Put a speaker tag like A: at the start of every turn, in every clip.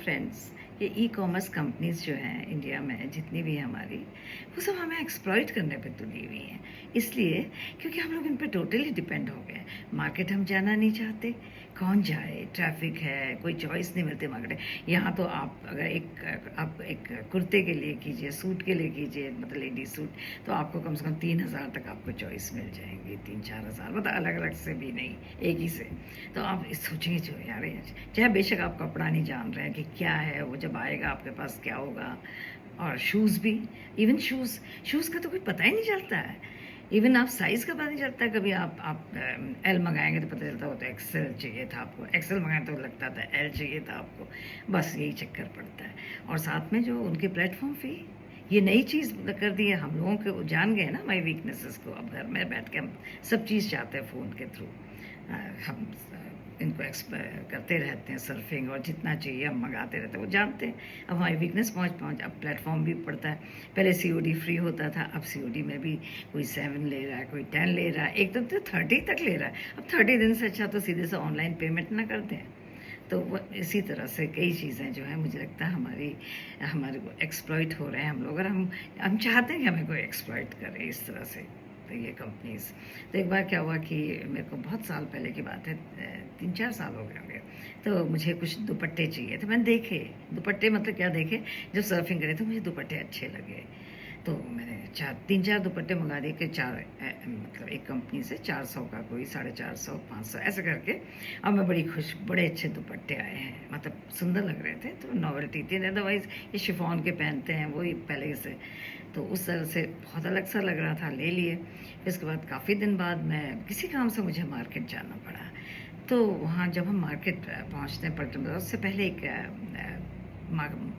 A: Friends, ये e-commerce companies जो हैं इंडिया में जितनी भी हैं हमारी, वो सब हमें एक्सप्लॉइट करने पे तुली हुई हैं। इसलिए क्योंकि हम लोग इन पे टोटली डिपेंड हो गए हैं। मार्केट हम जाना नहीं चाहते, कौन जाए? ट्रैफ़िक है, कोई चॉइस नहीं मिलती मार्केट यहाँ तो आप अगर आप एक कुर्ते के लिए कीजिए, सूट के लिए कीजिए, मतलब लेडीज़ सूट, तो आपको कम से कम 3,000 तक आपको चॉइस मिल जाएँगी, 3-4 हज़ार मतलब अलग-अलग से भी नहीं, एक ही से। तो आप सोचेंगे जो यार ये चाहे बेशक आप कपड़ा नहीं जान रहे हैं कि क्या है, वो जब आएगा आपके पास क्या होगा। और शूज़ भी, इवन शूज़ का तो कोई पता ही नहीं चलता है। इवन आप साइज़ का पता नहीं चलता है। कभी आप एल मँगाएँगे तो पता चलता वो तो एक्सेल चाहिए था आपको, एक्सेल मँगाए तो लगता था एल चाहिए था आपको। बस यही चक्कर पड़ता है। और साथ में जो उनके प्लेटफ़ॉर्म फ़ी, ये नई चीज़ कर दी है हम लोगों को, जान गए ना हमारी वीकनेसेस को। अब घर में बैठ के हम सब चीज़ चाहते हैं फ़ोन के थ्रू। हम इनको करते रहते हैं सर्फिंग, और जितना चाहिए हम मंगाते रहते हैं, वो जानते हैं। अब हमारी वीकनेस पहुँच पहुँच अब प्लेटफॉर्म भी पड़ता है। पहले सीओडी फ्री होता था, अब सीओडी में भी कोई 7 ले रहा है, कोई 10 ले रहा है, एक तो 30 तक ले रहा है। अब 30 दिन से अच्छा तो सीधे से ऑनलाइन पेमेंट ना कर दें। तो वो इसी तरह से कई चीज़ें जो हैं मुझे लगता है हमारे को एक्सप्लॉइट हो रहे हैं हम लोग, और हम चाहते हैं कि हमें कोई एक्सप्लॉइट करे इस तरह से। तो ये कंपनीज़, तो एक बार क्या हुआ कि मेरे को बहुत साल पहले की बात है, 3-4 साल हो गए होंगे। तो मुझे कुछ दुपट्टे चाहिए थे, मैंने देखे दुपट्टे, मतलब क्या देखे, जब सर्फिंग करे तो मुझे दुपट्टे अच्छे लगे। तो मैंने 3-4 दुपट्टे मंगा दिए कि मतलब एक कंपनी से 400 का कोई 450, 500 ऐसे करके। अब मैं बड़ी खुश, बड़े अच्छे दुपट्टे आए हैं, मतलब सुंदर लग रहे थे, तो नॉवेल्टी थी। अदरवाइज़ ये शिफॉन के पहनते हैं वही पहले से, तो उस तरह से बहुत अलग सा लग रहा था, ले लिए। फिर उसके बाद काफ़ी दिन बाद मैं किसी काम से मुझे मार्केट जाना पड़ा। तो वहाँ जब हम मार्केट पहुँचते हैं पलटन बाज़ार, उससे पहले एक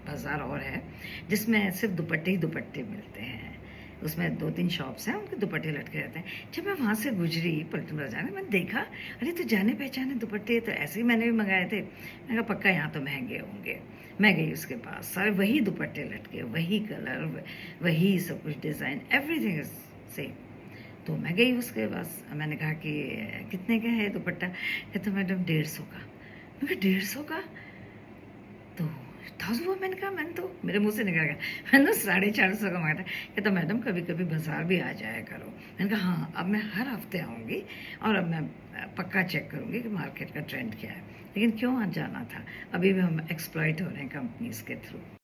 A: बाज़ार और है जिसमें सिर्फ दुपट्टे ही दुपट्टे मिलते हैं। उसमें 2-3 शॉप्स हैं, उनके दुपट्टे लटके रहते हैं। जब मैं वहाँ से गुजरी पलटन बाज़ार में, मैंने देखा, अरे तो जाने पहचाने दुपट्टे तो ऐसे ही मैंने भी मंगाए थे। मैंने कहा पक्का यहाँ तो महंगे होंगे। मैं गई उसके पास, सारे वही दुपट्टे लटके, वही कलर, वही सब कुछ, डिज़ाइन, एवरीथिंग इज़ सेम। तो मैं गई उसके पास, मैंने कहा कि कितने का है दुपट्टा? कहते मैडम 150 का। मैं कहा 150 का? तो हुआ। मैंने तो मेरे मुँह से निकल गया। मैंने तो 450 का माँगा था। कहता मैडम कभी कभी बाज़ार भी आ जाया करो। मैंने कहा हाँ, अब मैं हर हफ्ते आऊँगी, और अब मैं पक्का चेक करूँगी कि मार्केट का ट्रेंड क्या है। लेकिन क्यों आज जाना था? अभी भी हम एक्सप्लॉइट हो रहे हैं कंपनीज़ के थ्रू।